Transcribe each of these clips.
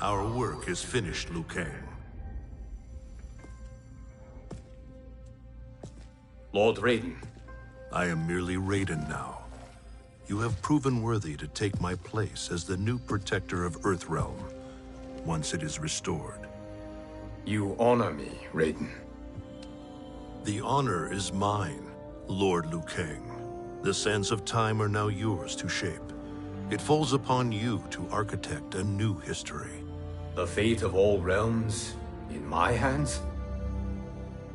Our work is finished, Liu Kang. Lord Raiden. I am merely Raiden now. You have proven worthy to take my place as the new protector of Earthrealm, once it is restored. You honor me, Raiden. The honor is mine, Lord Liu Kang. The sands of time are now yours to shape. It falls upon you to architect a new history. The fate of all realms in my hands?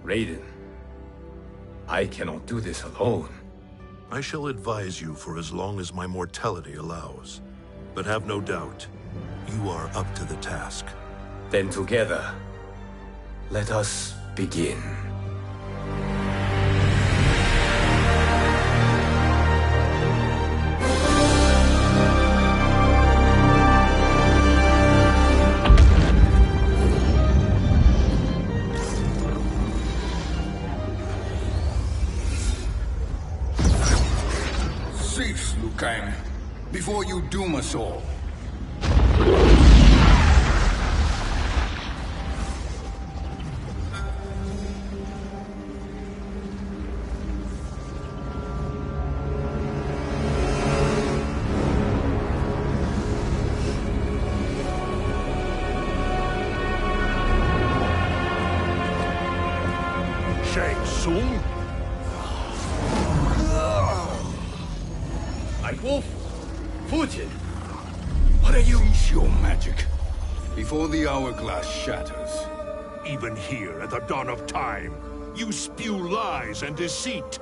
Raiden, I cannot do this alone. I shall advise you for as long as my mortality allows. But have no doubt, you are up to the task. Then together, let us begin. Cease, Liu Kang, before you doom us all. Shang Tsung? Wolf, Fujin, what are you? Cease your magic, before the hourglass shatters. Even here at the dawn of time, you spew lies and deceit.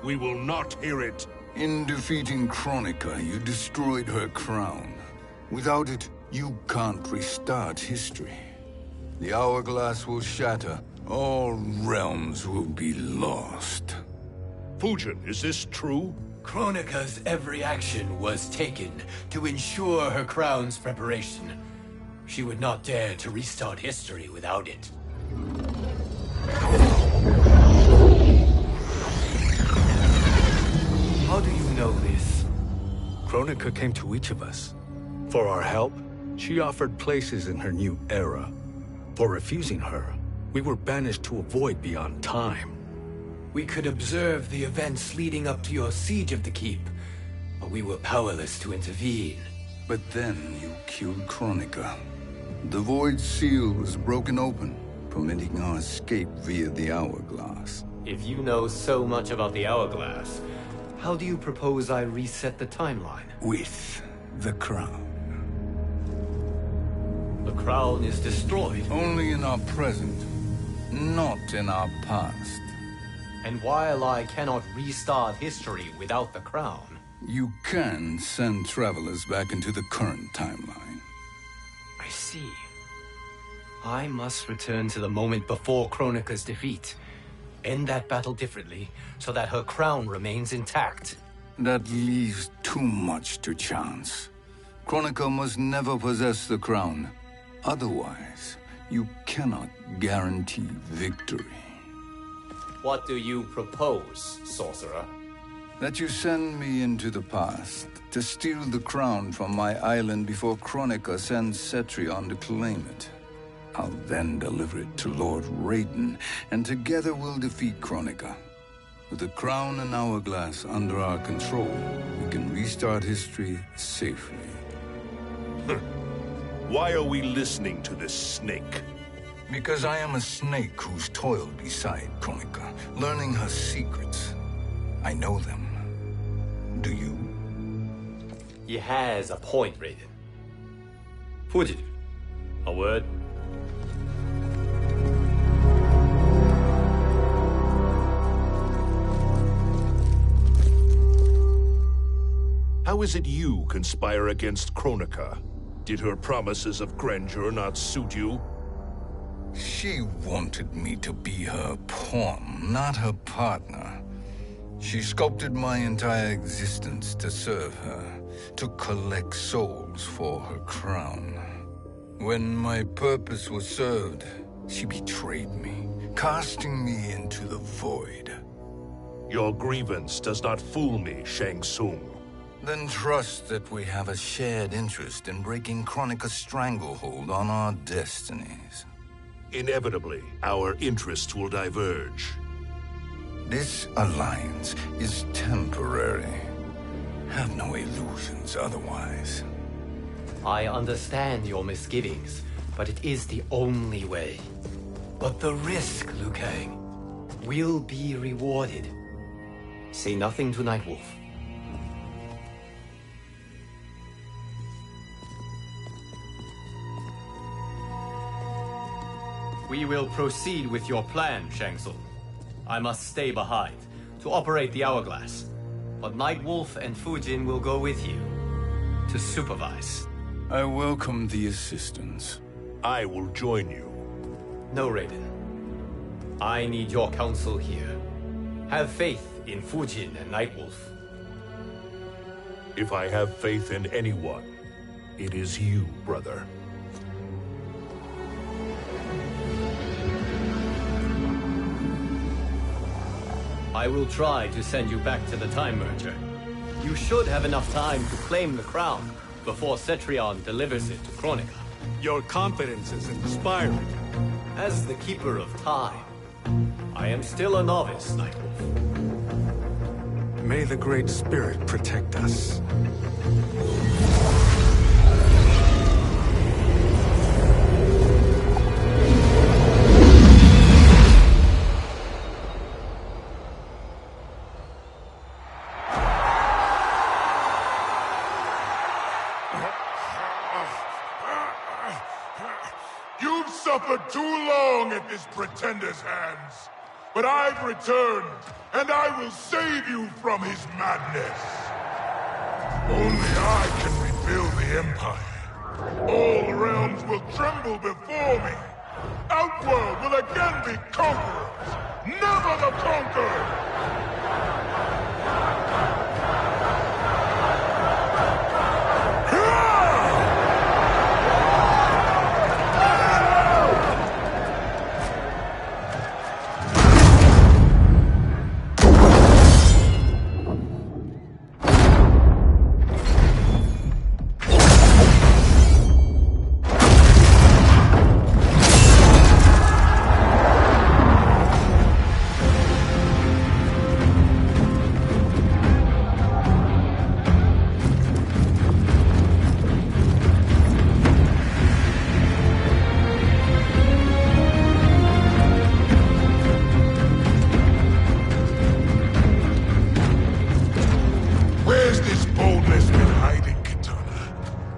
We will not hear it. In defeating Kronika, you destroyed her crown. Without it, you can't restart history. The hourglass will shatter. All realms will be lost. Fujin, is this true? Kronika's every action was taken to ensure her crown's preparation. She would not dare to restart history without it. How do you know this? Kronika came to each of us. For our help, she offered places in her new era. For refusing her, we were banished to a void beyond time. We could observe the events leading up to your siege of the keep, but we were powerless to intervene. But then you killed Kronika. The Void Seal was broken open, permitting our escape via the hourglass. If you know so much about the hourglass, how do you propose I reset the timeline? With the crown. The crown is destroyed. Only in our present, not in our past. And while I cannot restart history without the crown... You can send travelers back into the current timeline. I see. I must return to the moment before Kronika's defeat. End that battle differently, so that her crown remains intact. That leaves too much to chance. Kronika must never possess the crown. Otherwise, you cannot guarantee victory. What do you propose, sorcerer? That you send me into the past to steal the crown from my island before Kronika sends Cetrion to claim it. I'll then deliver it to Lord Raiden, and together we'll defeat Kronika. With the crown and hourglass under our control, we can restart history safely. Why are we listening to this snake? Because I am a snake who's toiled beside Kronika, learning her secrets. I know them. Do you? He has a point, Raiden. Fujin, a word? How is it you conspire against Kronika? Did her promises of grandeur not suit you? She wanted me to be her pawn, not her partner. She sculpted my entire existence to serve her, to collect souls for her crown. When my purpose was served, she betrayed me, casting me into the void. Your grievance does not fool me, Shang Tsung. Then trust that we have a shared interest in breaking Kronika's stranglehold on our destinies. Inevitably, our interests will diverge. This alliance is temporary. Have no illusions otherwise. I understand your misgivings, but it is the only way. But the risk, Liu Kang, will be rewarded. Say nothing to Nightwolf. We will proceed with your plan, Shang Tsung. I must stay behind to operate the Hourglass. But Nightwolf and Fujin will go with you to supervise. I welcome the assistance. I will join you. No, Raiden. I need your counsel here. Have faith in Fujin and Nightwolf. If I have faith in anyone, it is you, brother. I will try to send you back to the Time Merger. You should have enough time to claim the crown before Cetrion delivers it to Kronika. Your confidence is inspiring. As the Keeper of Time, I am still a novice, Nightwolf. May the Great Spirit protect us. You've suffered too long at this pretender's hands. But I've returned, and I will save you from his madness. Only I can rebuild the Empire. All realms will tremble before me. Outworld will again be conquerors, never the conquered!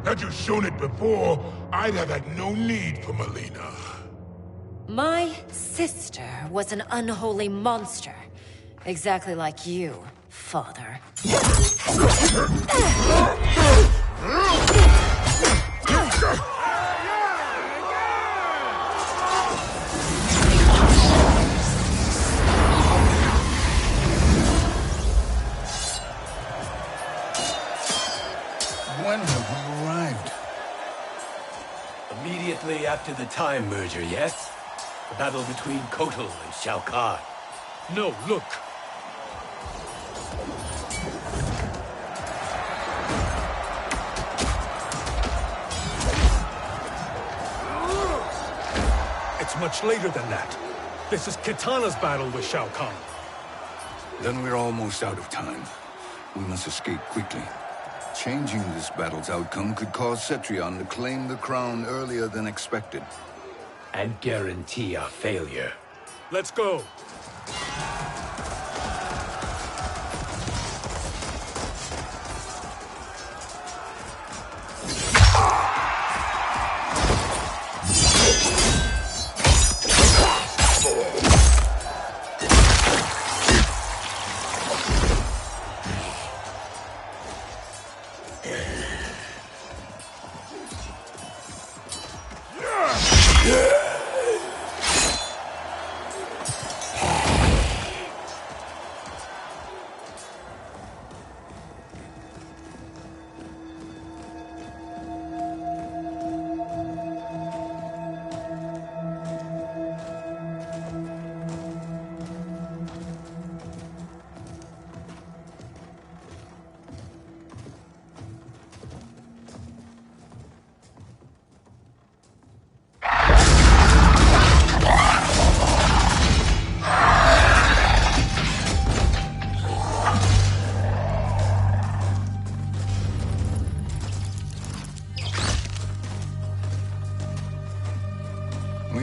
Had you shown it before, I'd have had no need for Melina. My sister was an unholy monster. Exactly like you, father. When have we arrived? Immediately after the Time Merger, yes? The battle between Kotal and Shao Kahn. No, look. It's much later than that. This is Kitana's battle with Shao Kahn. Then we're almost out of time. We must escape quickly. Changing this battle's outcome could cause Cetrion to claim the crown earlier than expected. And guarantee our failure. Let's go.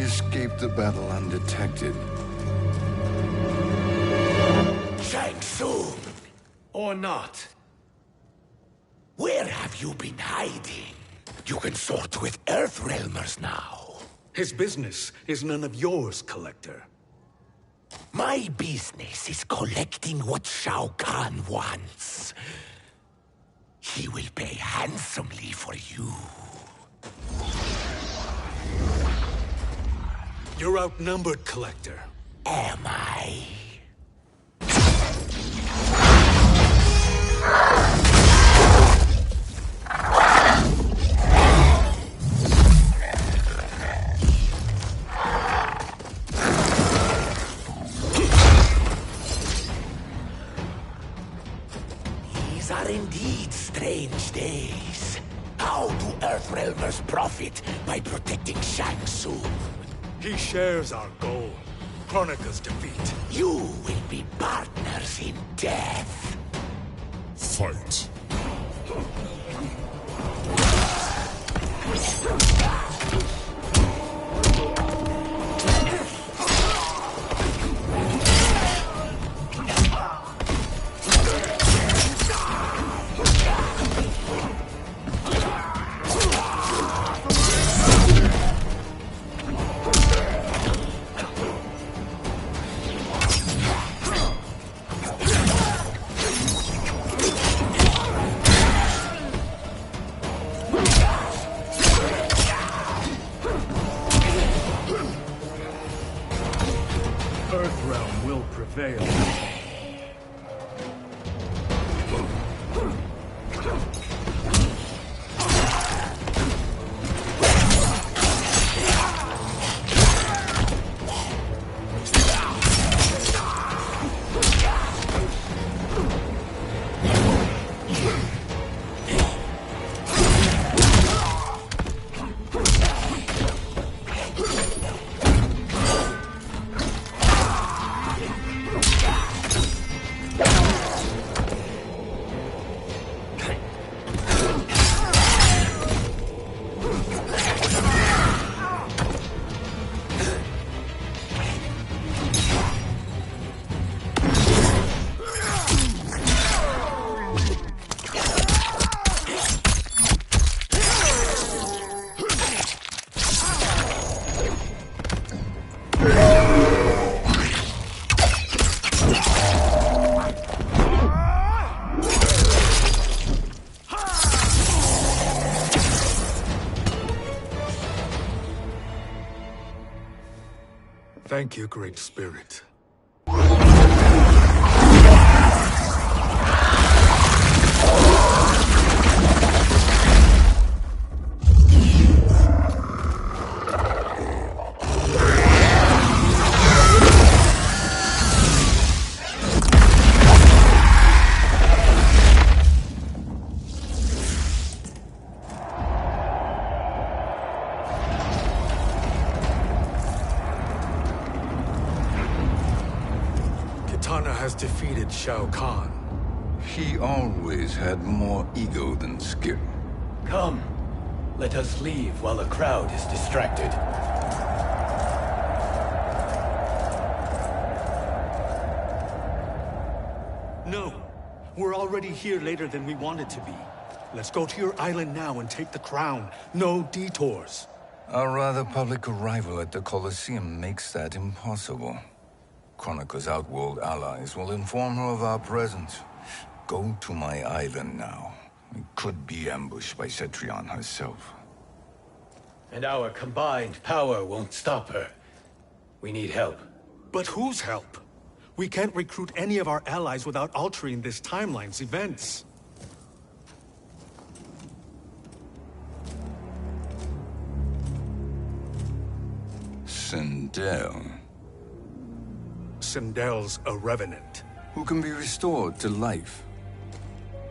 escaped the battle undetected. Shang Tsung! Or not. Where have you been hiding? You can sort with Earthrealmers now. His business is none of yours, Collector. My business is collecting what Shao Kahn wants. He will pay handsomely for you. You're outnumbered, Collector. Am I? These are indeed strange days. How do Earthrealmers profit by protecting Shang Tsung? He shares our goal. Kronika's defeat. You will be partners in death. Fight. Earthrealm will prevail. Thank you, Great Spirit. Kitana has defeated Shao Kahn. He always had more ego than skill. Come, let us leave while the crowd is distracted. No, we're already here later than we wanted to be. Let's go to your island now and take the crown. No detours. Our rather public arrival at the Colosseum makes that impossible. Kronika's outworld allies will inform her of our presence. Go to my island now. We could be ambushed by Cetrion herself. And our combined power won't stop her. We need help. But whose help? We can't recruit any of our allies without altering this timeline's events. Sindel, Sindel's a revenant. who can be restored to life,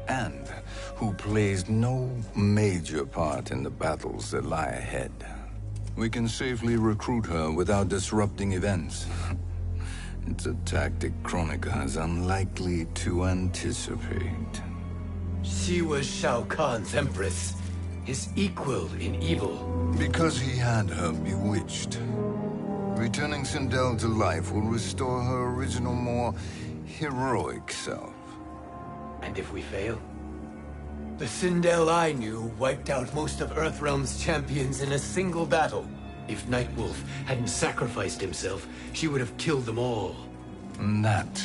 and who plays no major part in the battles that lie ahead. We can safely recruit her without disrupting events. It's a tactic Kronika is unlikely to anticipate. She was Shao Kahn's empress. his equal in evil. Because he had her bewitched. Returning Sindel to life will restore her original, more heroic self. And if we fail? The Sindel I knew wiped out most of Earthrealm's champions in a single battle. If Nightwolf hadn't sacrificed himself, she would have killed them all. And that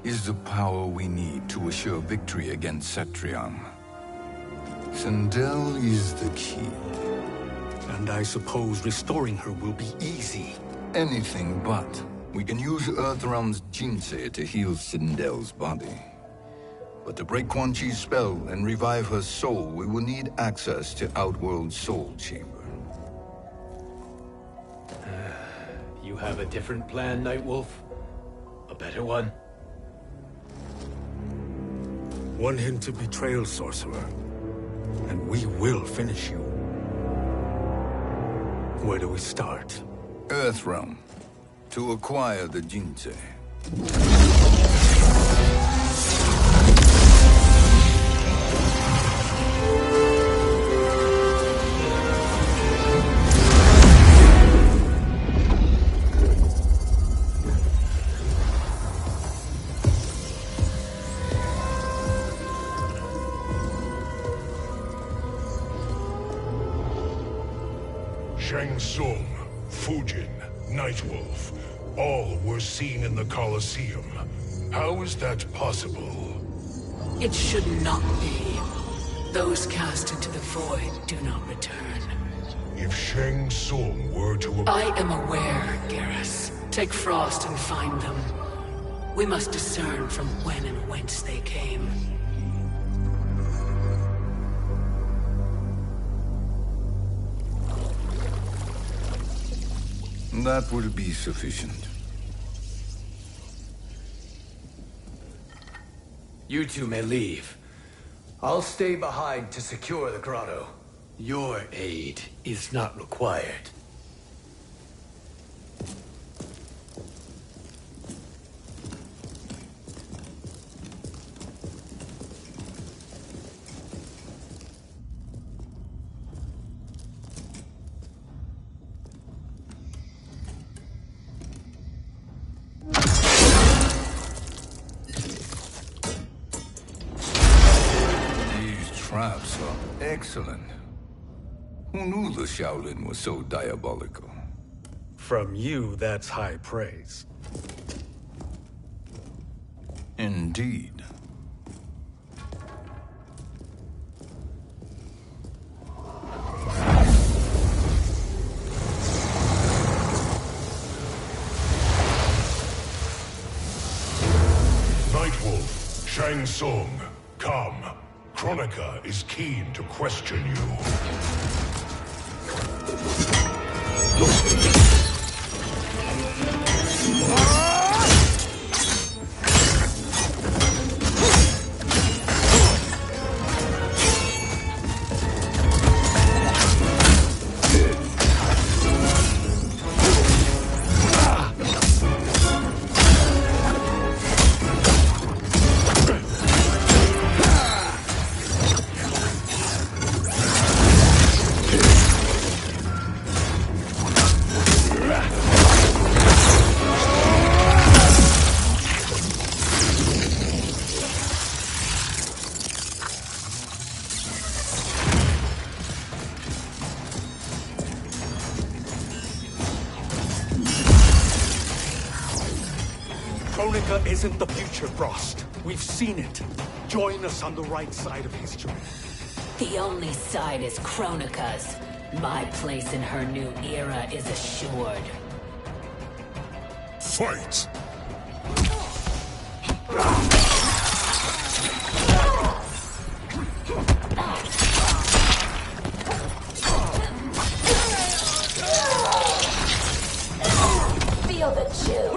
is the power we need to assure victory against Cetrion. Sindel is the key. And I suppose restoring her will be easy. Anything but. We can use Earthrealm's Jinsei to heal Sindel's body. But to break Quan Chi's spell and revive her soul, we will need access to Outworld's Soul Chamber. You have a different plan, Nightwolf? A better one? One hint of betrayal, sorcerer, and we will finish you. Where do we start? Earthrealm. To acquire the Jinsei. Shang Tsung, Fujin, Nightwolf, all were seen in the Colosseum. How is that possible? It should not be. Those cast into the void do not return. If Shang Tsung were to... I am aware, Garrus. Take Frost and find them. We must discern from when and whence they came. That will be sufficient. You two may leave. I'll stay behind to secure the grotto. Your aid is not required. Traps are excellent. Who knew the Shaolin was so diabolical? From you, that's high praise. Indeed. Nightwolf, Shang Tsung, come. Kronika is keen to question you. Kronika isn't the future, Frost. We've seen it. Join us on the right side of history. The only side is Kronika's. My place in her new era is assured. Fight! Feel the chill.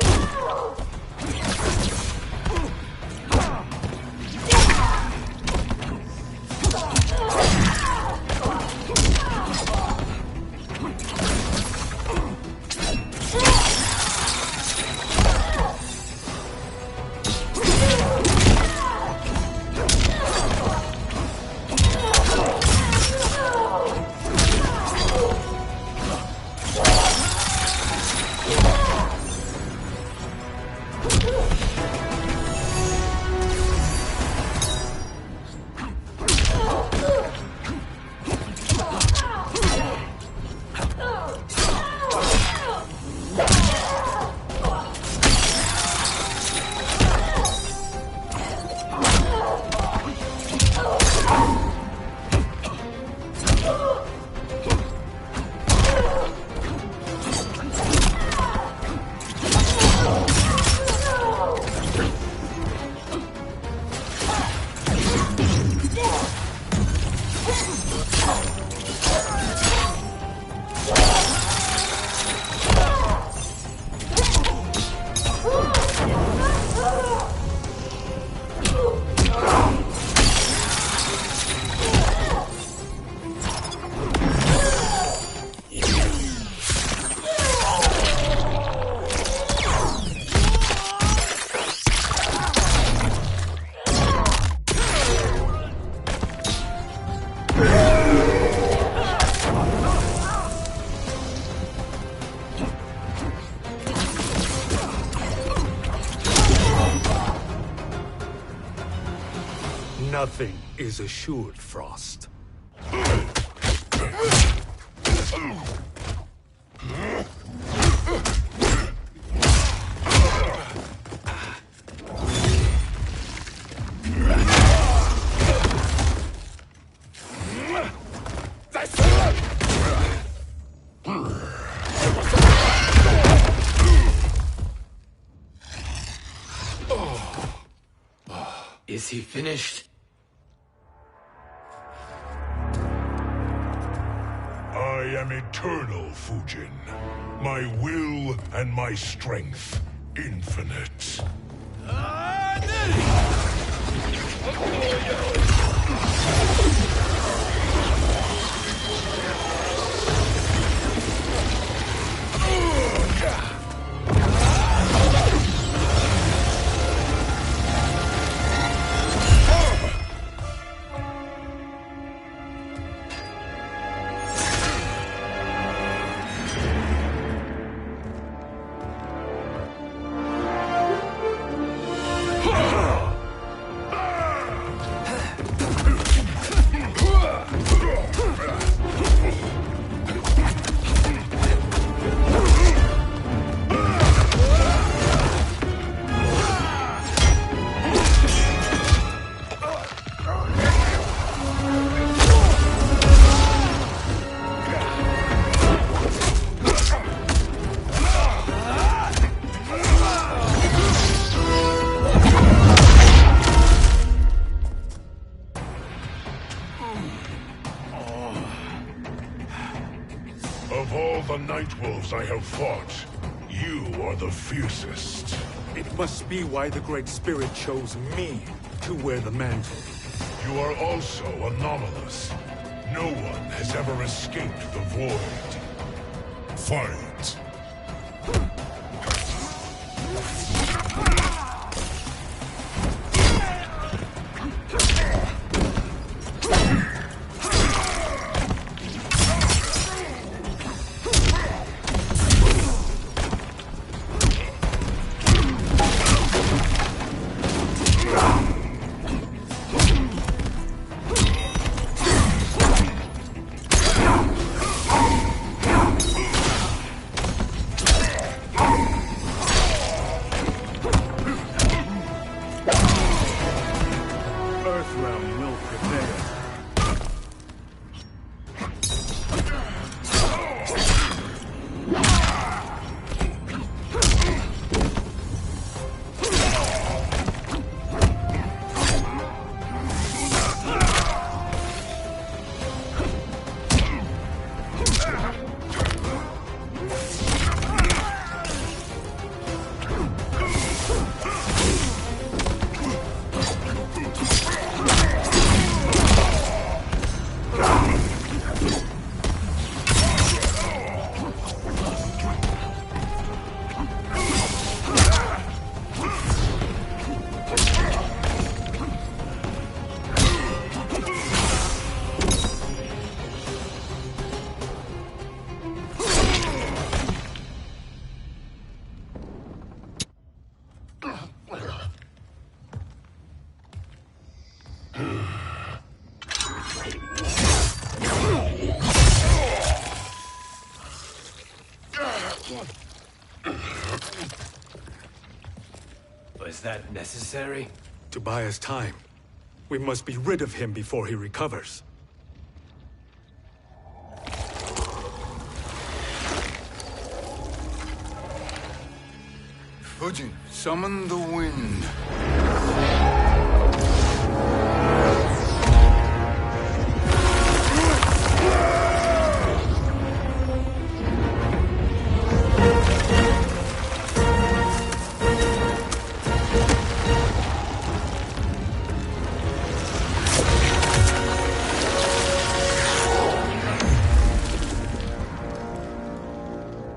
Nothing is assured, Frost. Is he finished? I am eternal, Fujin. My will and my strength infinite. Of all the Nightwolves I have fought, you are the fiercest. It must be why the Great Spirit chose me to wear the mantle. You are also anomalous. No one has ever escaped the Void. Fight! Earthrealm will prevail. Was that necessary? To buy us time. We must be rid of him before he recovers. Fujin, summon the wind.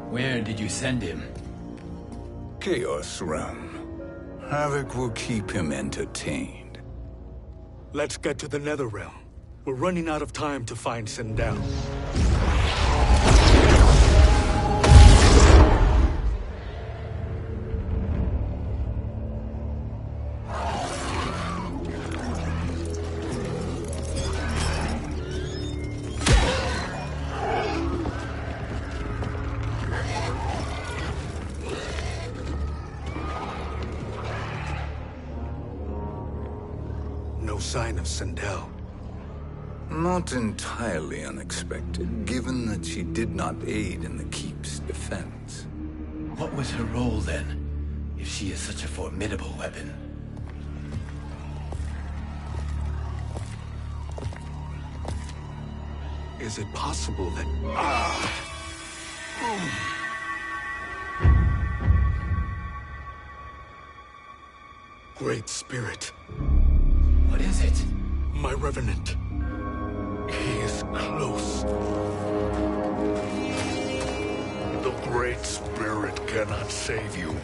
Where did you send him? Chaos Realm. Havoc will keep him entertained. Let's get to the Netherrealm. We're running out of time to find Sindel. sign of Sindel. Not entirely unexpected, given that she did not aid in the Keep's defense. What was her role then, if she is such a formidable weapon? Is it possible that... Great Spirit. What is it? My Revenant. He is close. The Great Spirit cannot save you.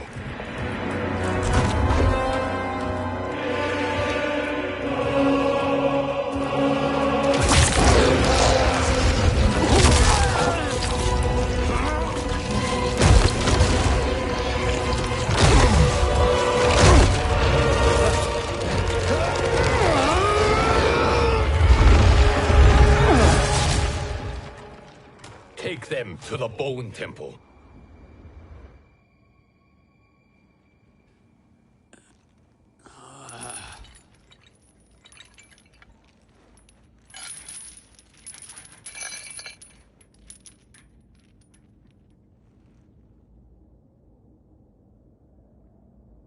Take them to the Bone Temple.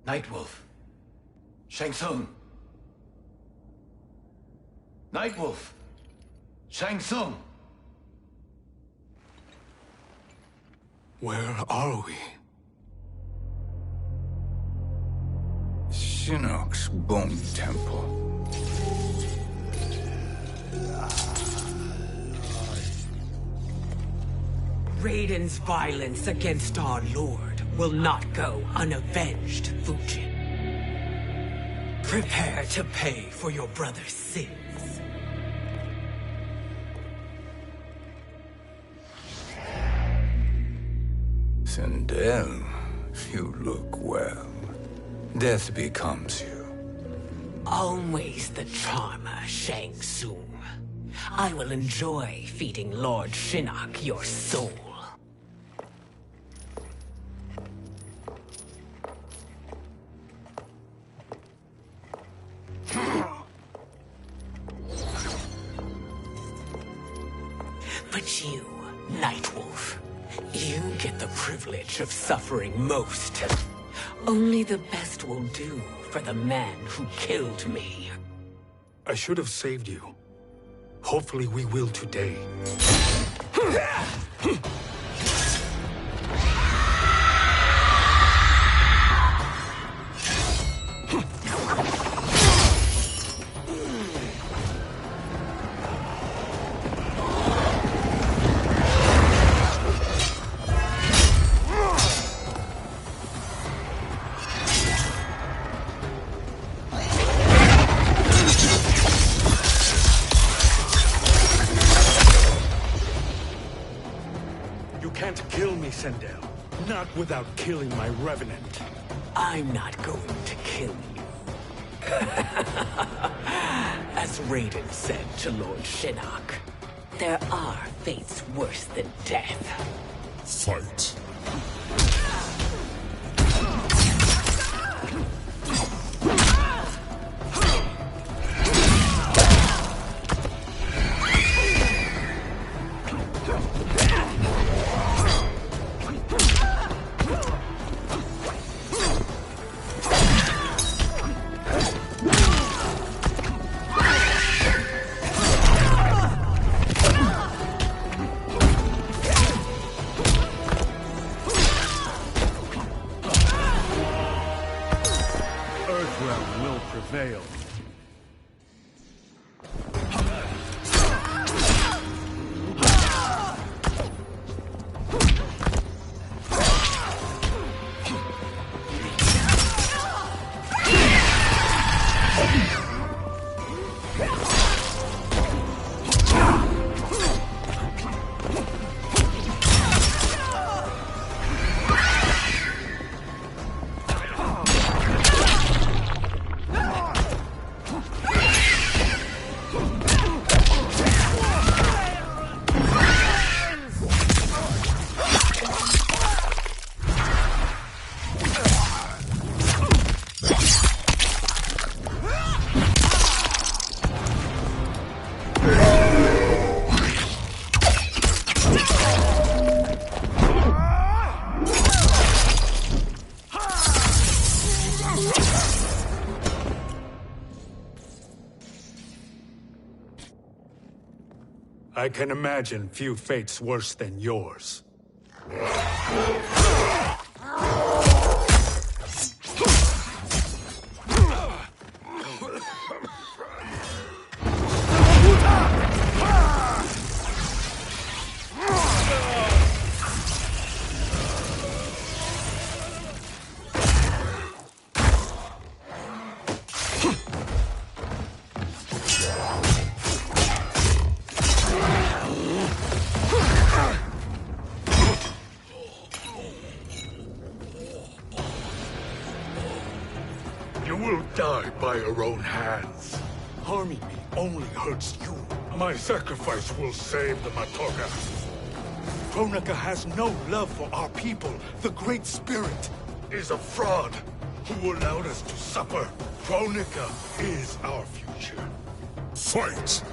Nightwolf. Shang Tsung. Nightwolf. Shang Tsung. Where are we? Shinnok's Bone Temple. Raiden's violence against our Lord will not go unavenged, Fujin. Prepare to pay for your brother's sins. Sindel, you look well. Death becomes you. Always the charmer, Shang Tsung. I will enjoy feeding Lord Shinnok your soul. But you, Nightwolf, you get the privilege of suffering most. Only the best will do for the man who killed me. I should have saved you. Hopefully we will today. Sindel. Not without killing my Revenant. I'm not going to kill you. As Raiden said to Lord Shinnok, there are fates worse than death. Fight. Prevail. I can imagine few fates worse than yours. You will die by your own hands. Harming me only hurts you. My sacrifice will save the Matoga. Kronika has no love for our people. The Great Spirit is a fraud who allowed us to suffer. Kronika is our future. Fight!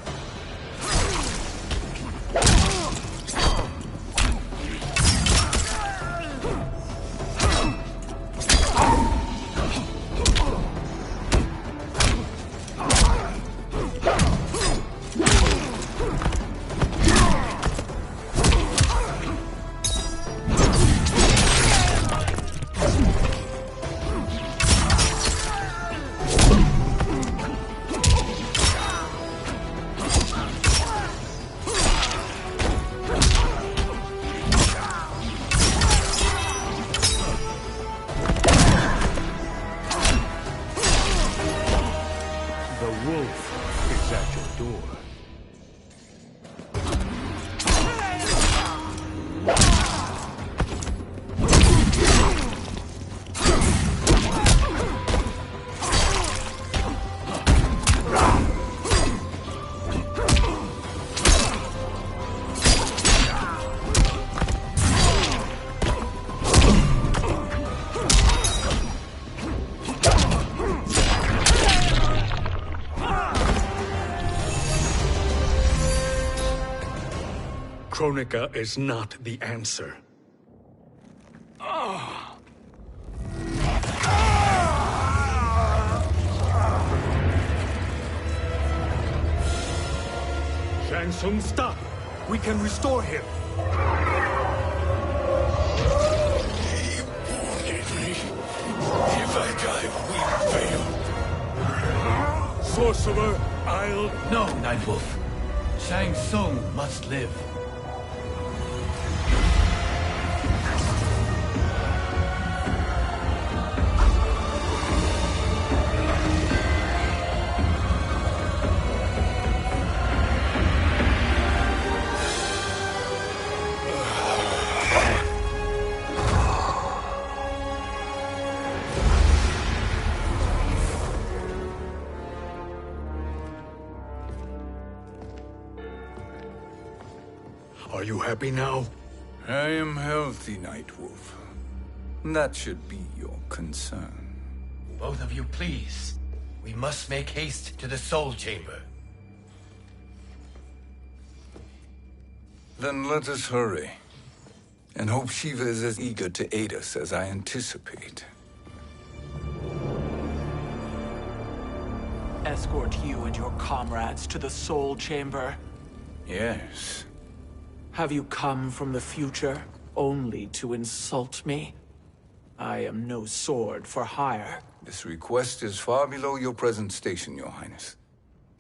Kronika is not the answer. Shang Tsung, stop! We can restore him! If I die, we fail. Sorcerer, I'll... No, Nightwolf. Shang Tsung must live. Are you happy now? I am healthy, Nightwolf. That should be your concern. Both of you, please. We must make haste to the Soul Chamber. Then let us hurry. And hope Shiva is as eager to aid us as I anticipate. Escort you and your comrades to the Soul Chamber? Yes. Have you come from the future only to insult me? I am no sword for hire. This request is far below your present station, Your Highness.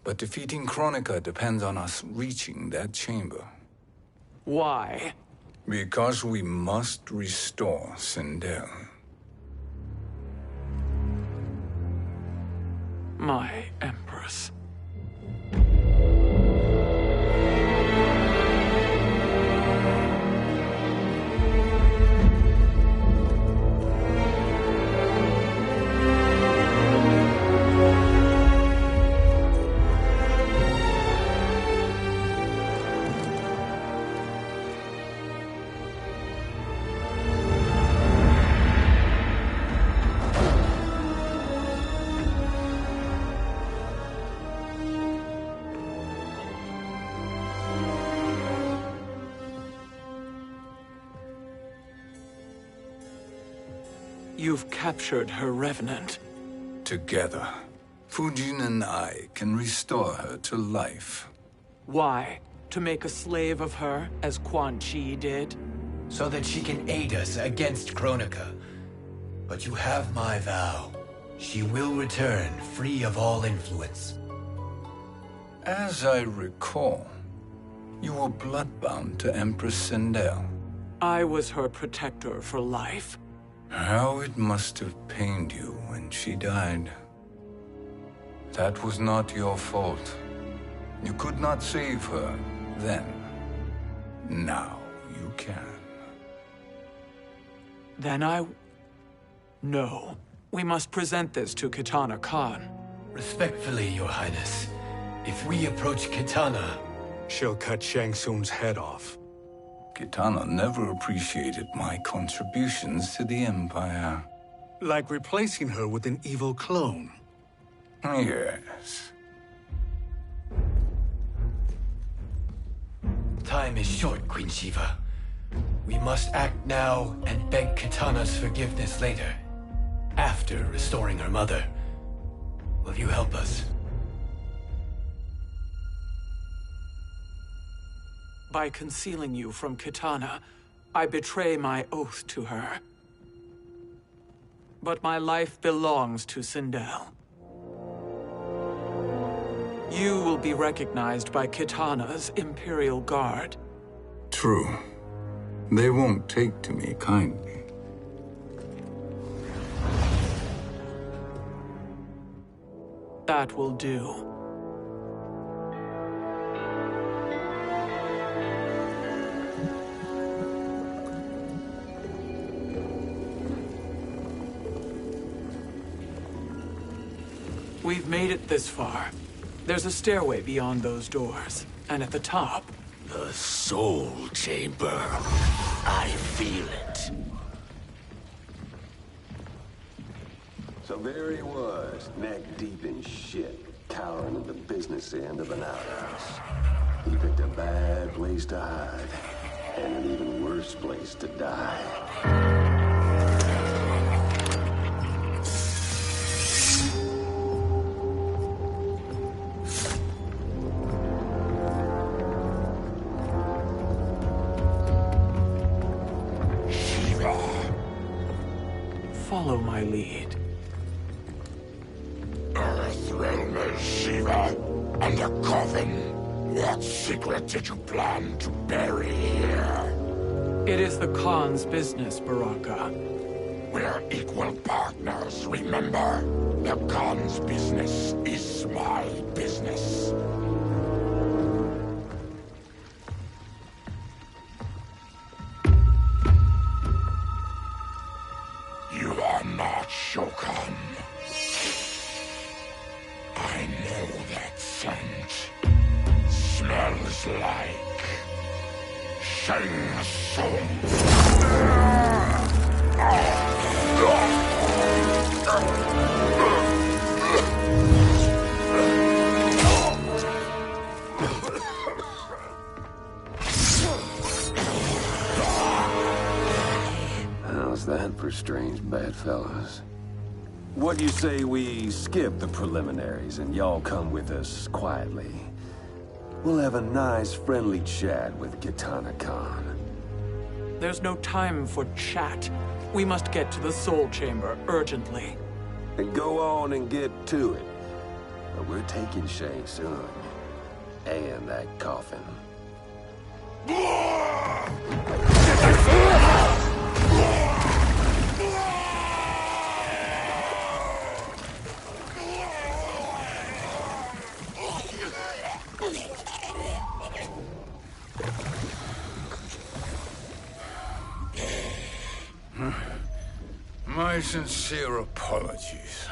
But defeating Kronika depends on us reaching that chamber. Why? Because we must restore Sindel. My Empress. You've captured her revenant. Together, Fujin and I can restore her to life. Why? To make a slave of her, as Quan Chi did? So that she can aid us against Kronika. But you have my vow. She will return free of all influence. As I recall, you were bloodbound to Empress Sindel. I was her protector for life. How it must have pained you when she died. That was not your fault. You could not save her then. Now you can. Then No. We must present this to Kitana Khan. Respectfully, Your Highness, if we approach Kitana, She'll cut Shang Tsung's head off. Kitana never appreciated my contributions to the Empire. Like replacing her with an evil clone. Yes. Time is short, Queen Shiva. We must act now and beg Kitana's forgiveness later. After restoring her mother. Will you help us? By concealing you from Kitana, I betray my oath to her. But my life belongs to Sindel. You will be recognized by Kitana's Imperial Guard. True. They won't take to me kindly. That will do. We've made it this far. There's a stairway beyond those doors, and at the top... The Soul Chamber. I feel it. So there he was, neck deep in shit, cowering at the business end of an outhouse. He picked a bad place to hide, and an even worse place to die. Follow my lead. Earthrealm is Shiva, and a coffin. What secret did you plan to bury here? It is the Khan's business, Baraka. We're equal partners, remember? The Khan's business is my business. You are not Shokan. I know that scent. Smells like Shang Tsung. How's that for strange bedfellows? What do you say we skip the preliminaries and y'all come with us quietly? We'll have a nice, friendly chat with Kitana Khan. There's no time for chat. We must get to the Soul Chamber urgently. And go on and get to it. But we're taking Shang Tsung. And that coffin. My sincere apologies.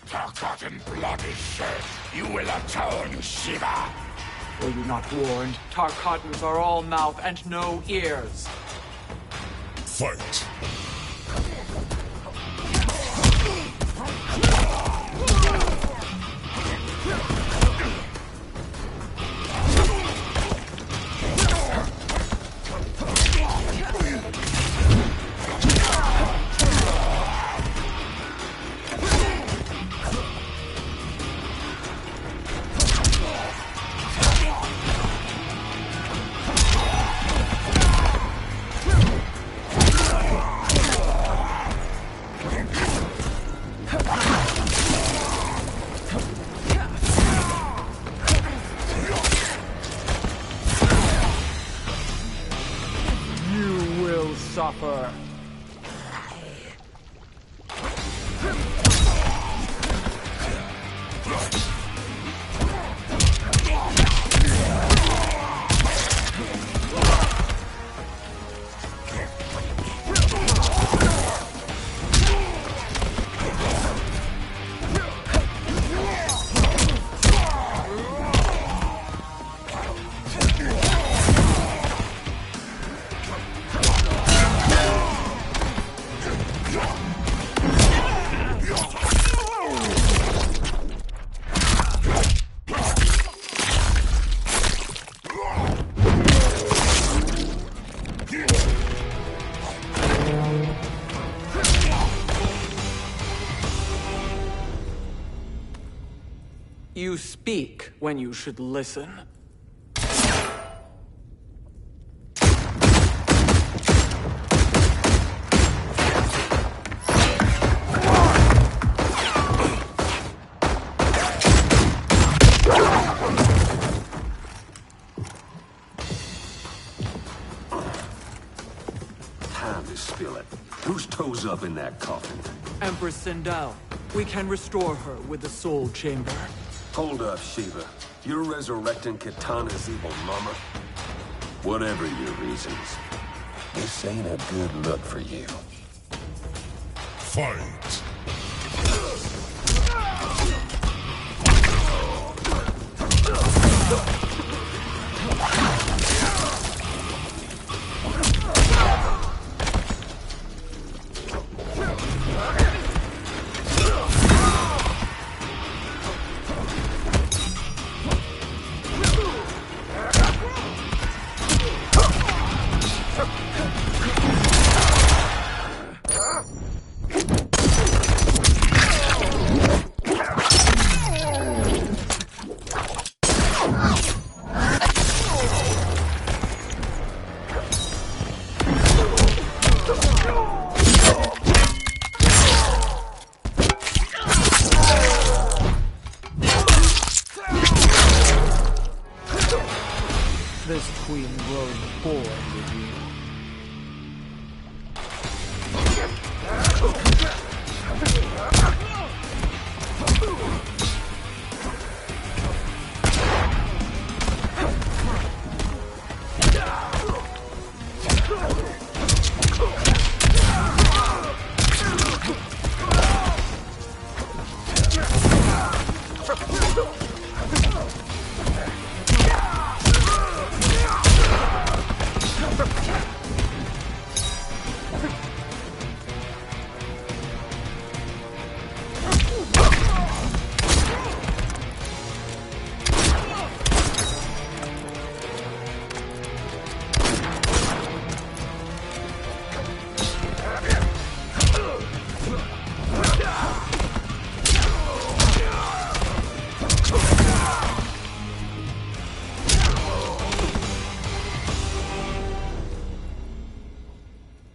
Forgotten blood is shed. You will atone, Shiva. Were you not warned? Tarkatans are all mouth and no ears. Fight. fur. You speak when you should listen. Time to spill it. Whose toes up in that coffin? Empress Sindel. We can restore her with the Soul Chamber. Hold up, Shiva. You're resurrecting Kitana's evil mama? Whatever your reasons, this ain't a good look for you. Fight! This queen grows bored with you.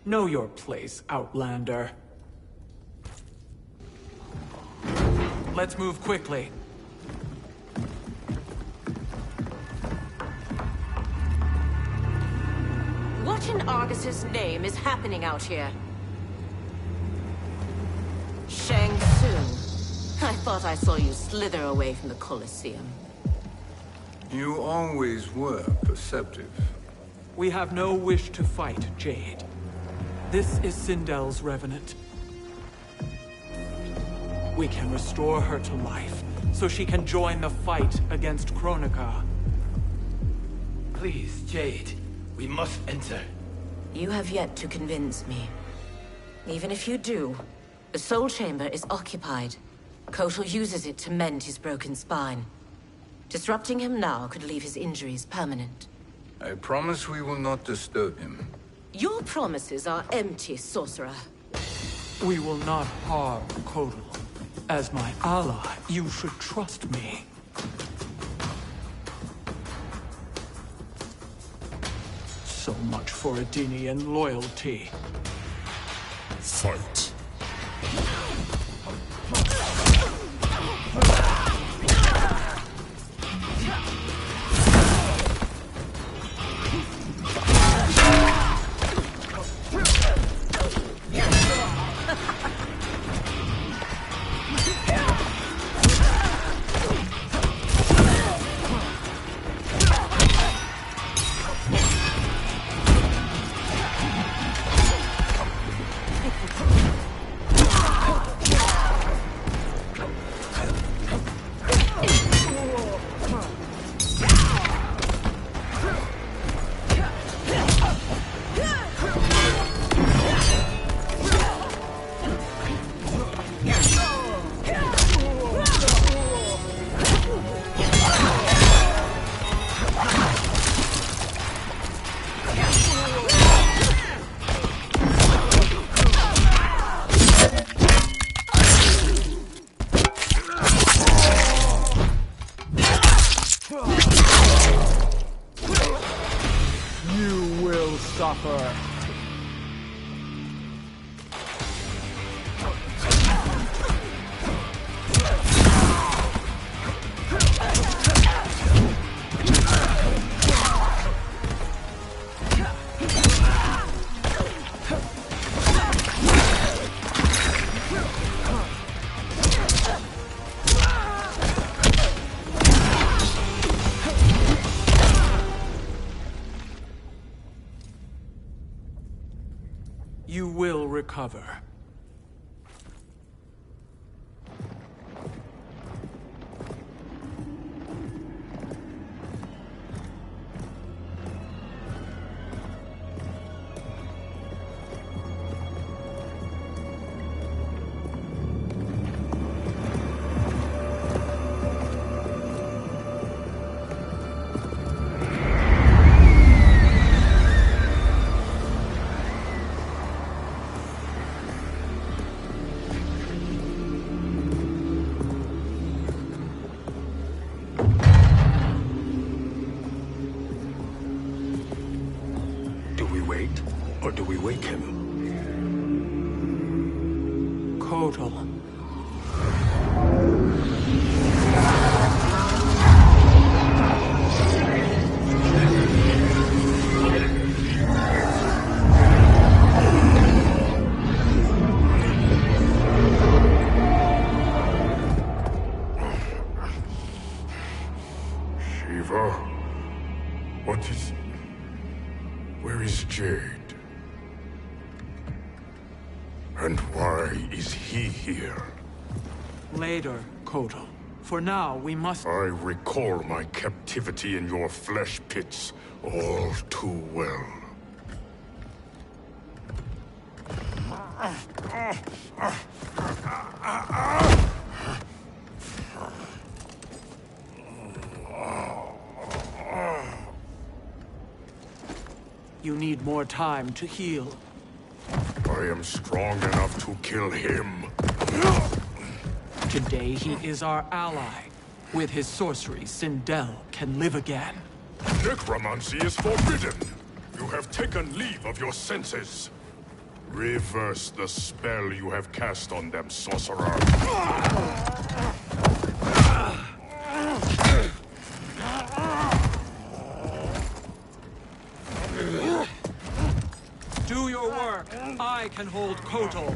Know your place, Outlander. Let's move quickly. What in Argus's name is happening out here? Shang Tsung. I thought I saw you slither away from the Colosseum. You always were perceptive. We have no wish to fight, Jade. This is Sindel's revenant. We can restore her to life, so she can join the fight against Kronika. Please, Jade. We must enter. You have yet to convince me. Even if you do, the Soul Chamber is occupied. Kotal uses it to mend his broken spine. Disrupting him now could leave his injuries permanent. I promise we will not disturb him. Your promises are empty, sorcerer. We will not harm Kotal. As my ally, you should trust me. So much for Adenian loyalty. Fight! suffer. You will recover. Or do we wake him? Kotal. Shiva? What is... Where is Jade? And why is he here? Later, Kotal. For now, we must... I recall my captivity in your flesh pits all too well. You need more time to heal. I am strong enough to kill him. Today he is our ally. With his sorcery, Sindel can live again. Necromancy is forbidden. You have taken leave of your senses. Reverse the spell you have cast on them, sorcerer. Do your work. I can hold Kotal.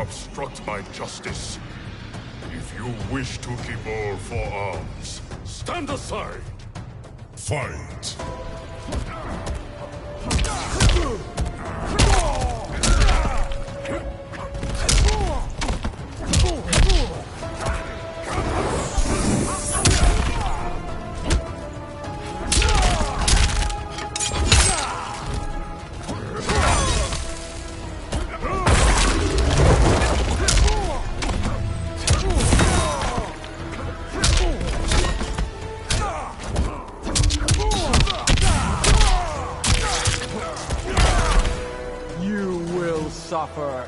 Obstruct my justice. If you wish to keep all four arms, stand aside. Fight. Suffer.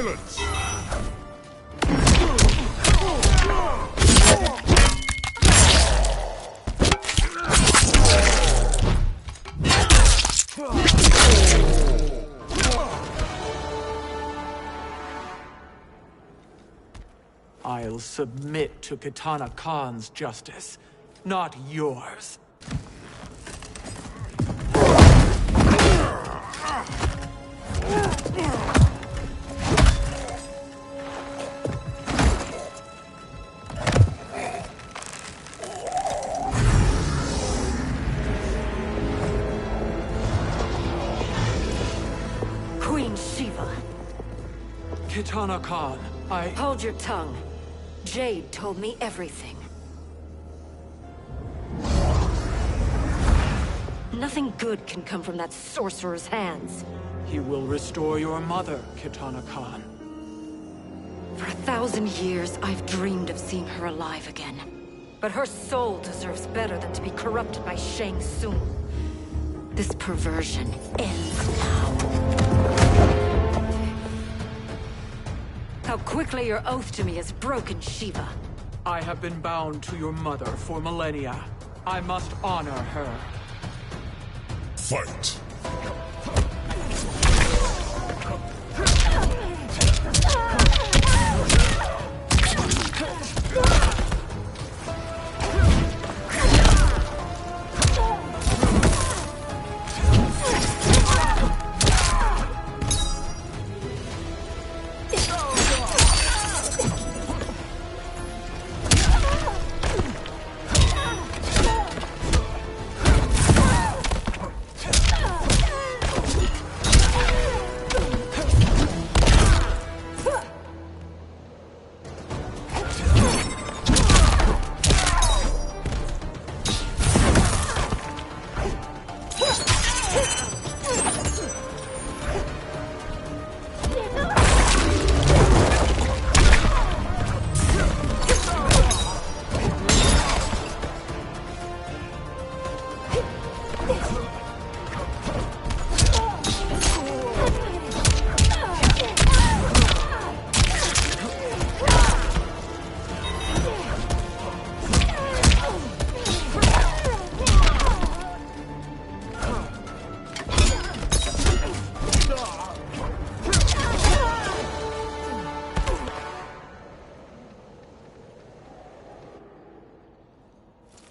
Silence! I'll submit to Kitana Khan's justice, not yours. Queen Shiva. Kitana Khan, Hold your tongue. Jade told me everything. Nothing good can come from that sorcerer's hands. He will restore your mother, Kitana Khan. For 1,000 years, I've dreamed of seeing her alive again. But her soul deserves better than to be corrupted by Shang Tsung. This perversion ends now. How quickly your oath to me has broken, Shiva. I have been bound to your mother for millennia. I must honor her. Fight!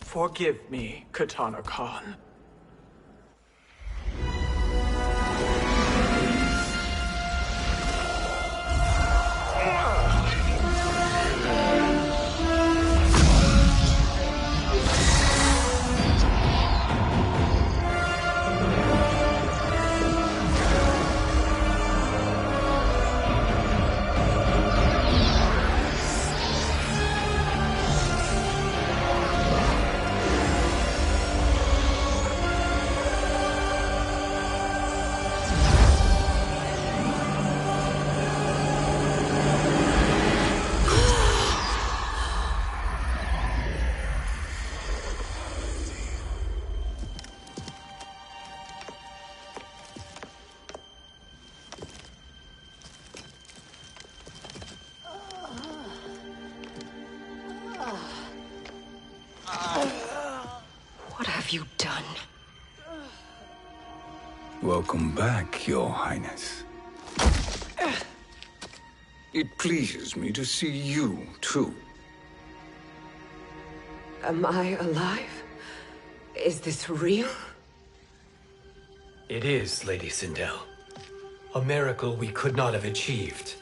Forgive me, Kitana Khan. What have you done? Welcome back, Your Highness. It pleases me to see you, too. Am I alive? Is this real? It is, Lady Sindel. A miracle we could not have achieved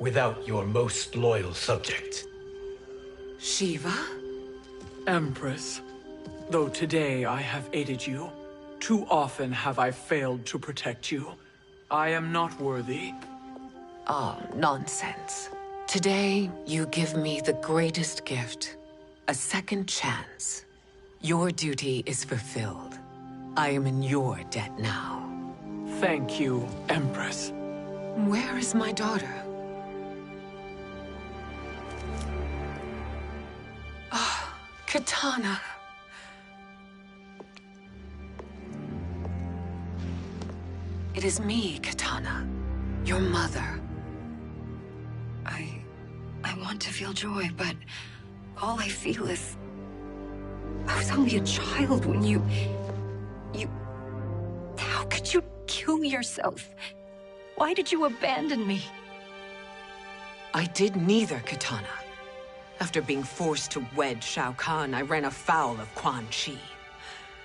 without your most loyal subject. Shiva? Empress, though today I have aided you, too often have I failed to protect you. I am not worthy. Oh, nonsense. Today, you give me the greatest gift. A second chance. Your duty is fulfilled. I am in your debt now. Thank you, Empress. Where is my daughter? Ah, Kitana. It is me, Kitana. Your mother. want to feel joy, but all I feel is... I was only a child when you... How could you kill yourself? Why did you abandon me? I did neither, Kitana. After being forced to wed Shao Kahn, I ran afoul of Quan Chi.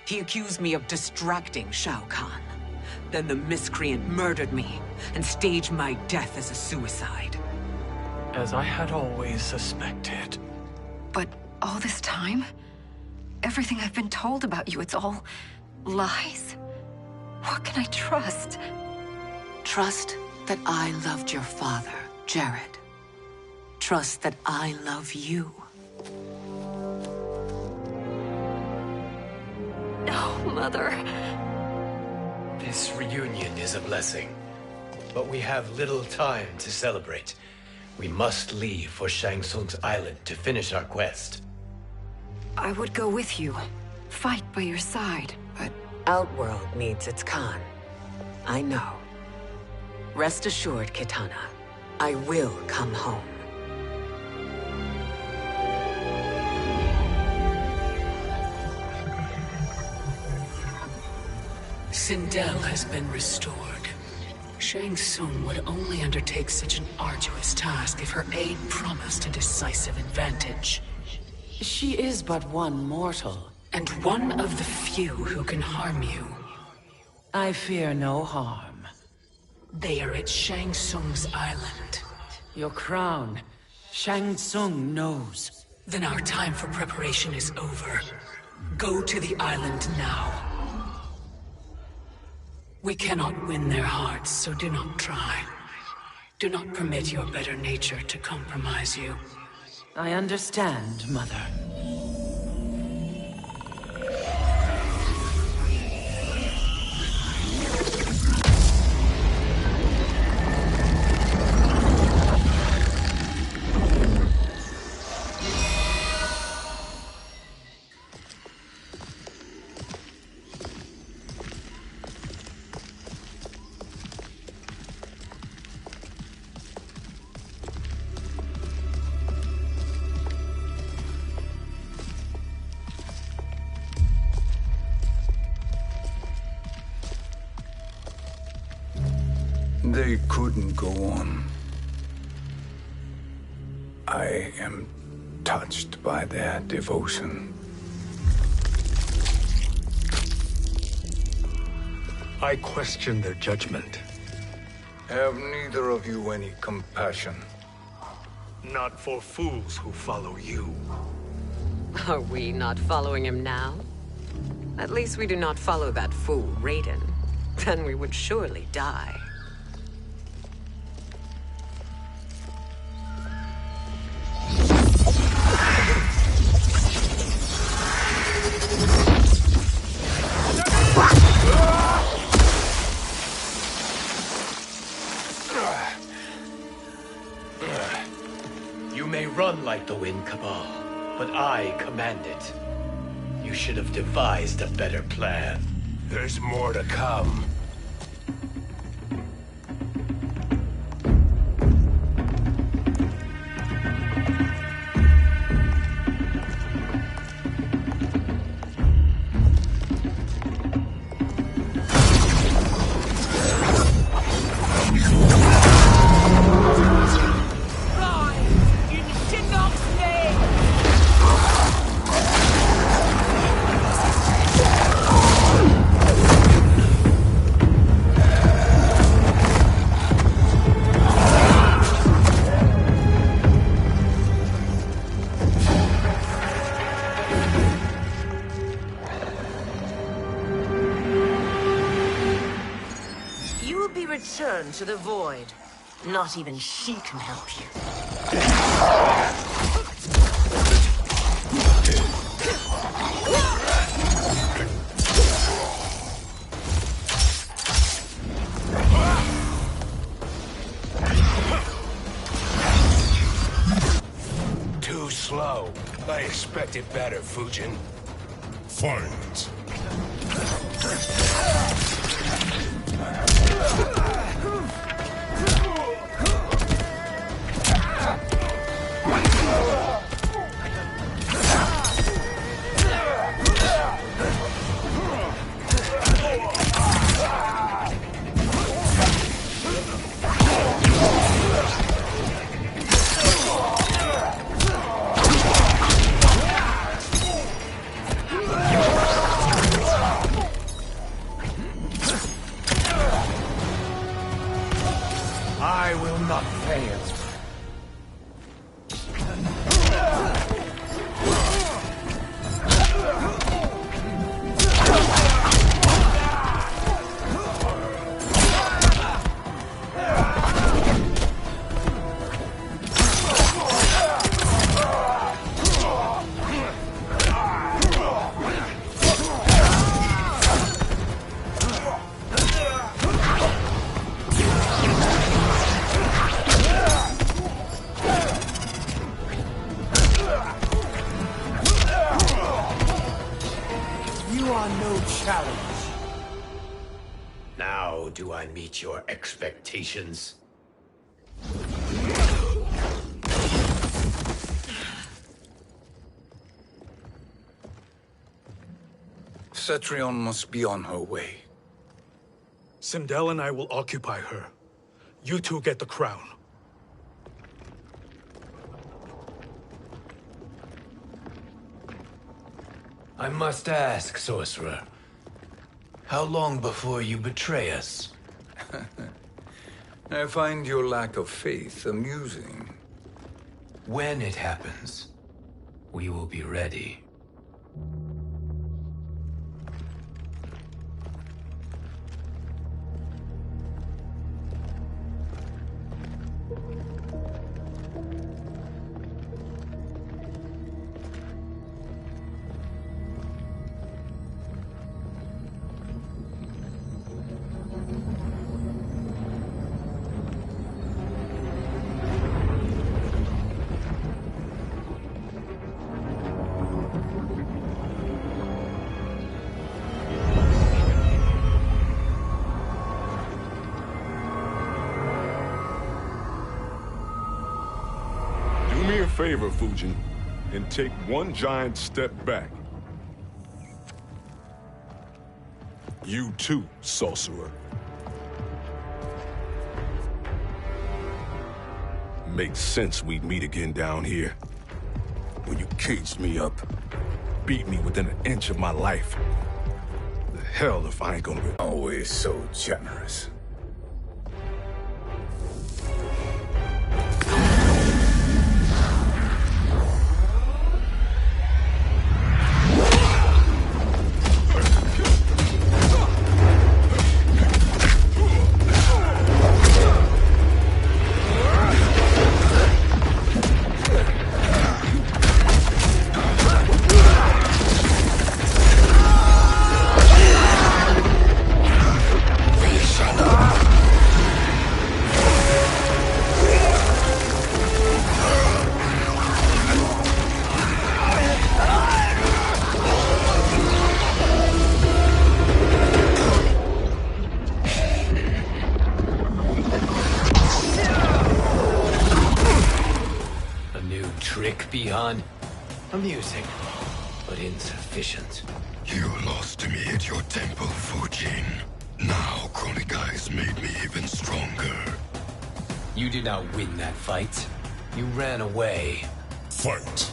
He accused me of distracting Shao Kahn. Then the miscreant murdered me and staged my death as a suicide. As I had always suspected. But all this time? Everything I've been told about you, it's all lies? What can I trust? Trust that I loved your father, Jared. Trust that I love you. No, Mother. This reunion is a blessing, but we have little time to celebrate. We must leave for Shang Tsung's island to finish our quest. I would go with you, fight by your side, but... Outworld needs its Khan. I know. Rest assured, Kitana. I will come home. Sindel has been restored. Shang Tsung would only undertake such an arduous task if her aid promised a decisive advantage. She is but one mortal, and one of the few who can harm you. I fear no harm. They are at Shang Tsung's island. Your crown, Shang Tsung knows. Then our time for preparation is over. Go to the island now. We cannot win their hearts, so do not try. Do not permit your better nature to compromise you. I understand, Mother. They couldn't go on. I am touched by their devotion. I question their judgment. Have neither of you any compassion? Not for fools who follow you. Are we not following him now? At least we do not follow that fool, Raiden. Then we would surely die. You may run like the wind, Cabal, but I command it. You should have devised a better plan. There's more to come. Return to the void. Not even she can help you. Too slow. I expected better, Fujin. Fight. I will not fail. Now do I meet your expectations? Cetrion must be on her way. Sindel and I will occupy her. You two get the crown. I must ask, sorcerer. How long before you betray us? I find your lack of faith amusing. When it happens, we will be ready. Favor, Fujin, and take one giant step back. You too, sorcerer. Makes sense we'd meet again down here. When you caged me up, beat me within an inch of my life. The hell if I ain't gonna be always so generous. Amusing, but insufficient. You lost to me at your temple, Fujin. Now Kronika has made me even stronger. You did not win that fight. You ran away. Fight!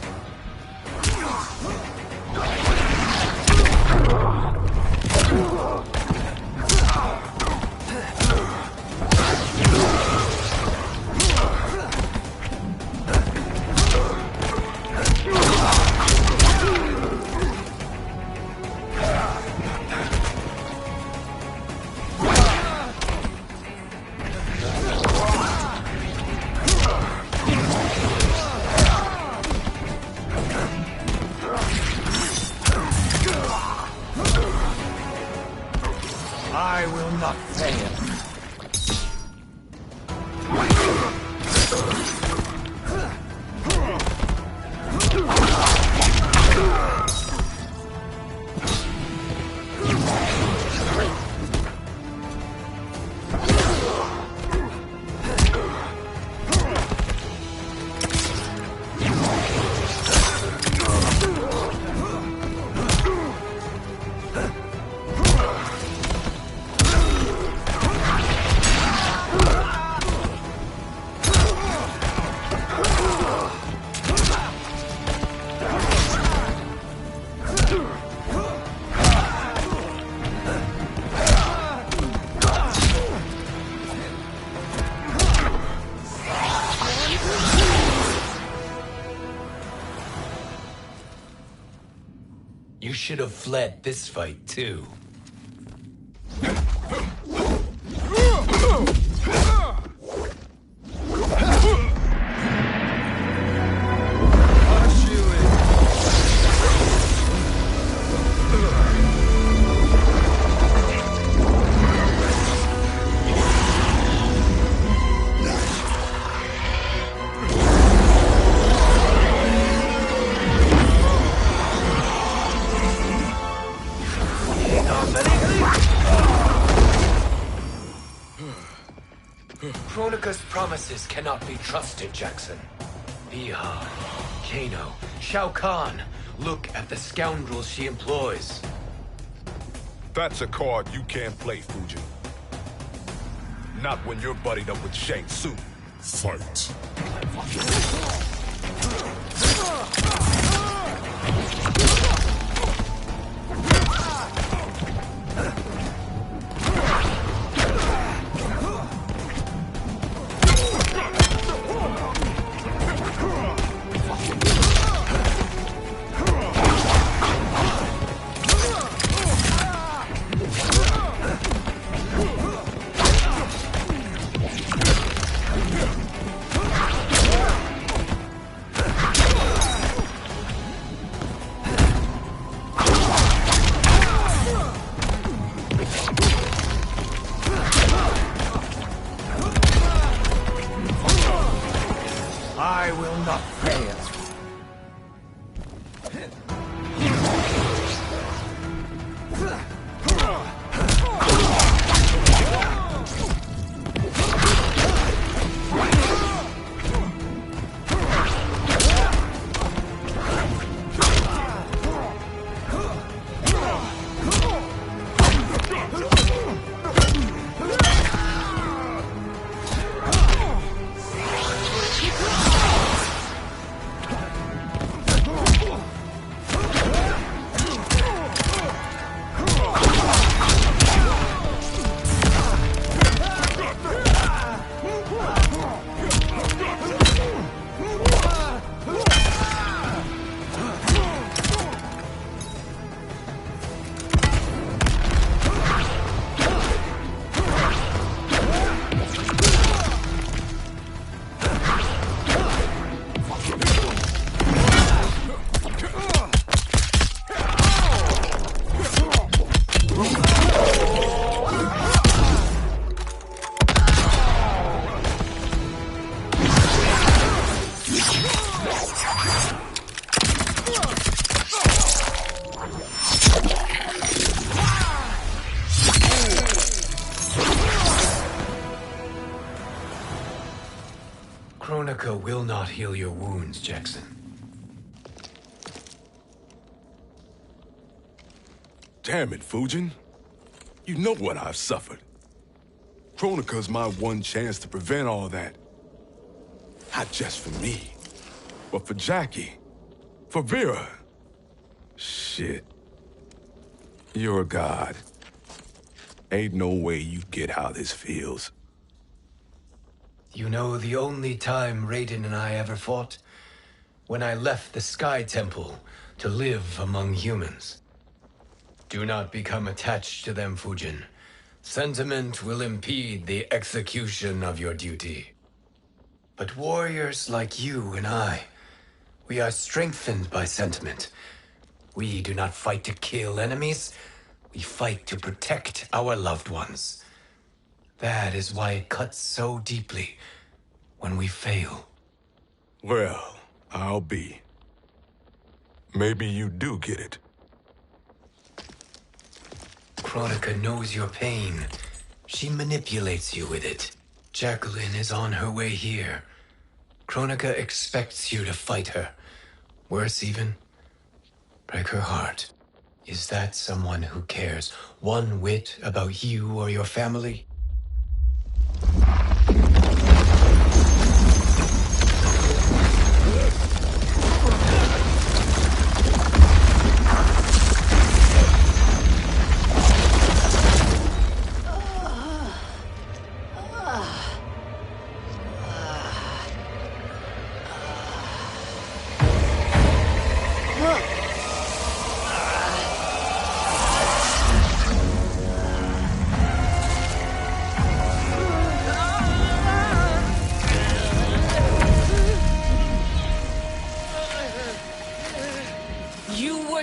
I will not fail. You should have fled this fight, too. Kronika's promises cannot be trusted, Jackson. Bihan, Kano, Shao Kahn. Look at the scoundrels she employs. That's a card you can't play, Fujin. Not when you're buddied up with Shang Tsung. Fight. I will not fail. Kronika will not heal your wounds, Jackson. Damn it, Fujin. You know what I've suffered. Kronika's my one chance to prevent all that. Not just for me, but for Jackie, for Vera. Shit. You're a god. Ain't no way you get how this feels. You know the only time Raiden and I ever fought? When I left the Sky Temple to live among humans. Do not become attached to them, Fujin. Sentiment will impede the execution of your duty. But warriors like you and I, we are strengthened by sentiment. We do not fight to kill enemies. We fight to protect our loved ones. That is why it cuts so deeply when we fail. Well, I'll be. Maybe you do get it. Kronika knows your pain. She manipulates you with it. Jacqueline is on her way here. Kronika expects you to fight her. Worse even, break her heart. Is that someone who cares one whit about you or your family?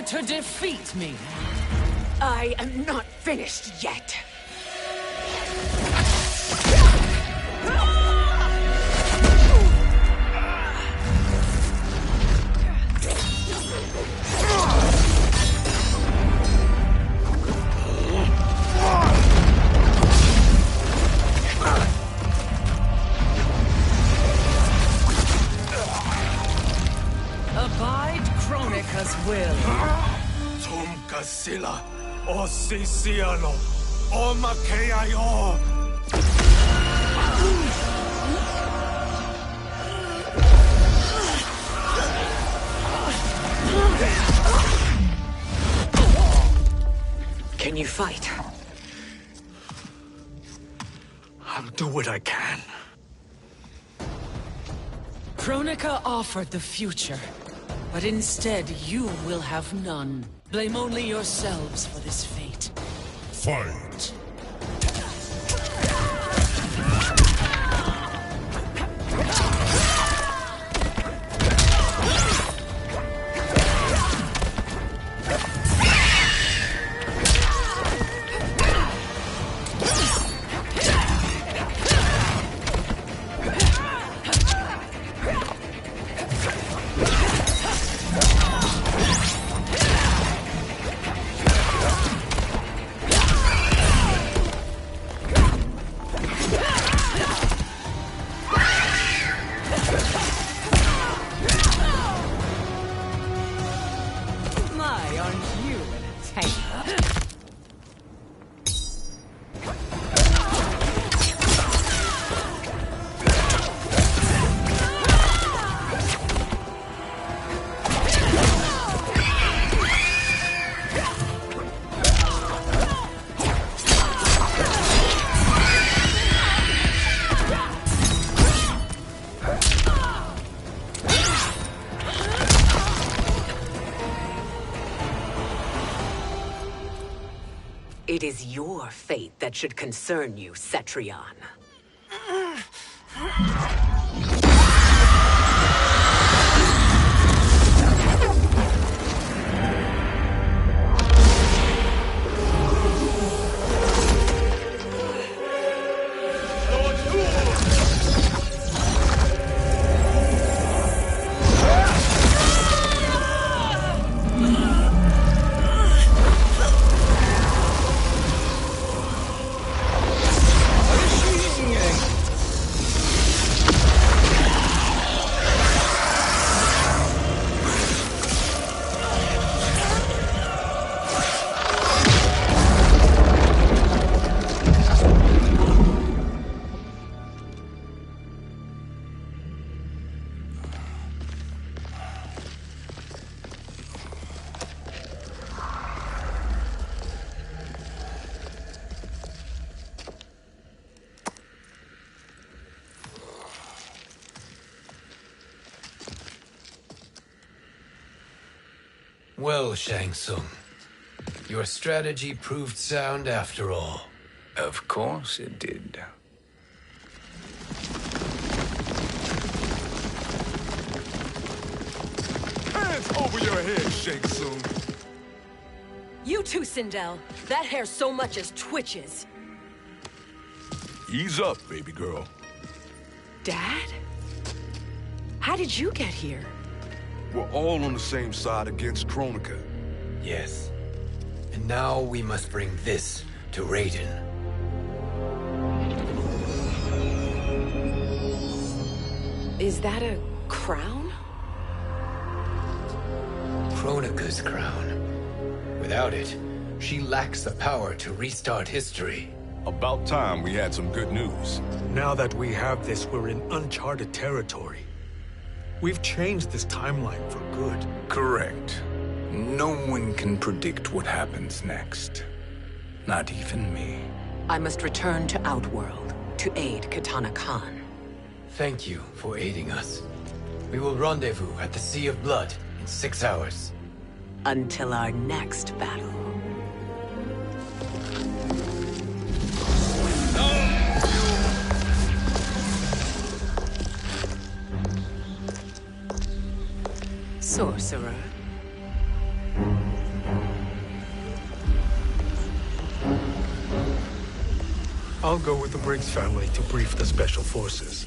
to defeat me? I am not finished yet. Abide Kronika's will. Tum Kasila, O Sisiano, O Makeayo. Can you fight? I'll do what I can. Kronika offered the future, but instead you will have none. Blame only yourselves for this fate. Fight! My, aren't you an entertainer? It is your fate that should concern you, Cetrion. Well, Shang Tsung, your strategy proved sound after all. Of course it did. Hands over your head, Shang Tsung. You too, Sindel. That hair so much as twitches. Ease up, baby girl. Dad? How did you get here? We're all on the same side against Kronika. Yes. And now we must bring this to Raiden. Is that a crown? Kronika's crown. Without it, she lacks the power to restart history. About time we had some good news. Now that we have this, we're in uncharted territory. We've changed this timeline for good. Correct. No one can predict what happens next. Not even me. I must return to Outworld to aid Katana Khan. Thank you for aiding us. We will rendezvous at the Sea of Blood in 6 hours. Until our next battle. Sorcerer. I'll go with the Briggs family to brief the Special Forces.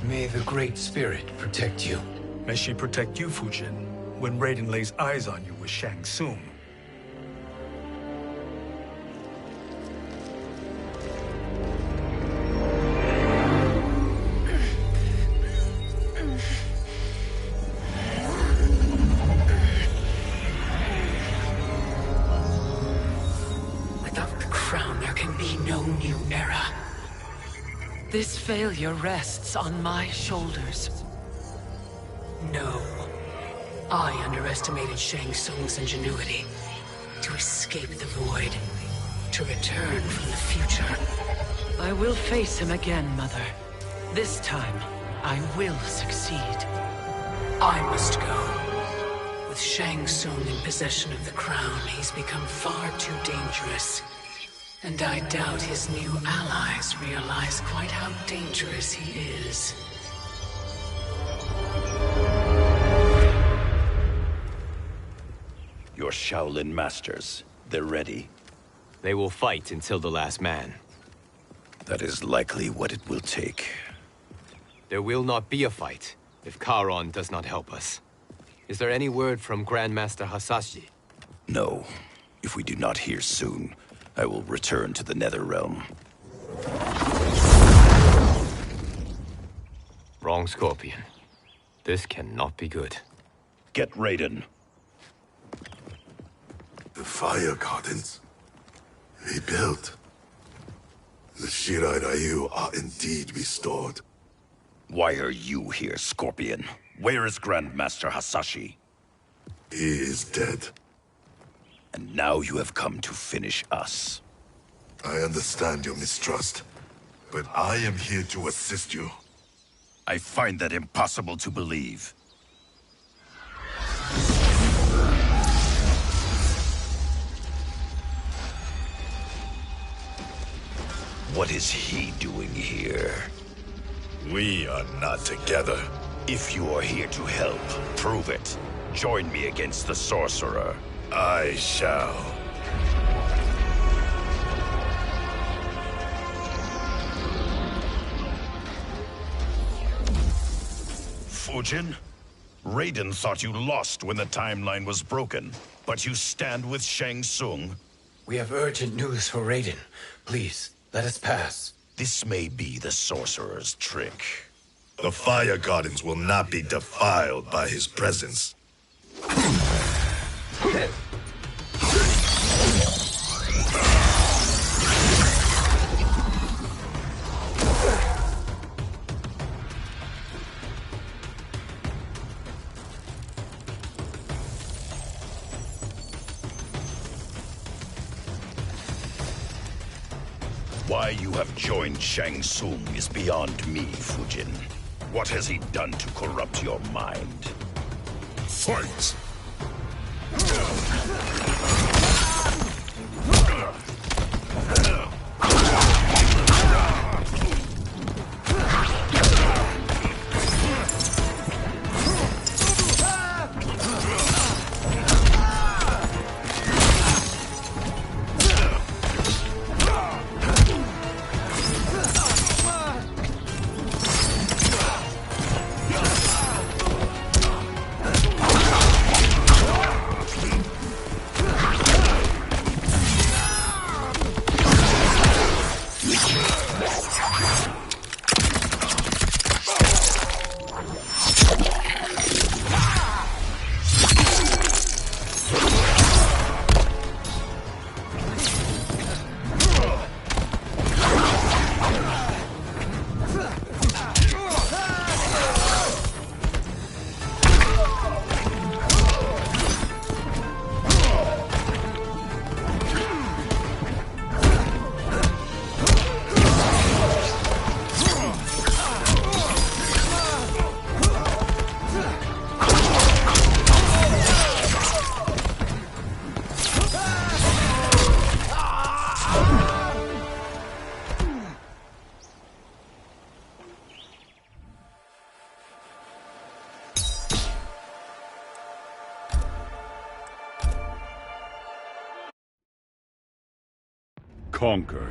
May the Great Spirit protect you. May she protect you, Fujin, when Raiden lays eyes on you with Shang Tsung. Without the crown, there can be no new era. This failure rests on my shoulders. No. I underestimated Shang Tsung's ingenuity. To escape the void. To return from the future. I will face him again, Mother. This time, I will succeed. I must go. With Shang Tsung in possession of the crown, he's become far too dangerous. And I doubt his new allies realize quite how dangerous he is. Your Shaolin masters, they're ready. They will fight until the last man. That is likely what it will take. There will not be a fight if Charon does not help us. Is there any word from Grandmaster Hasashi? No. If we do not hear soon, I will return to the Netherrealm. Wrong, Scorpion. This cannot be good. Get Raiden. The fire gardens. Rebuilt. The Shirai Ryu are indeed restored. Why are you here, Scorpion? Where is Grandmaster Hasashi? He is dead. And now you have come to finish us. I understand your mistrust, but I am here to assist you. I find that impossible to believe. What is he doing here? We are not together. If you are here to help, prove it. Join me against the sorcerer. I shall. Fujin? Raiden thought you lost when the timeline was broken, but you stand with Shang Tsung. We have urgent news for Raiden. Please, let us pass. This may be the sorcerer's trick. The fire gardens will not be defiled by his presence. Why you have joined Shang Tsung is beyond me, Fujin. What has he done to corrupt your mind? Fight! Conquer.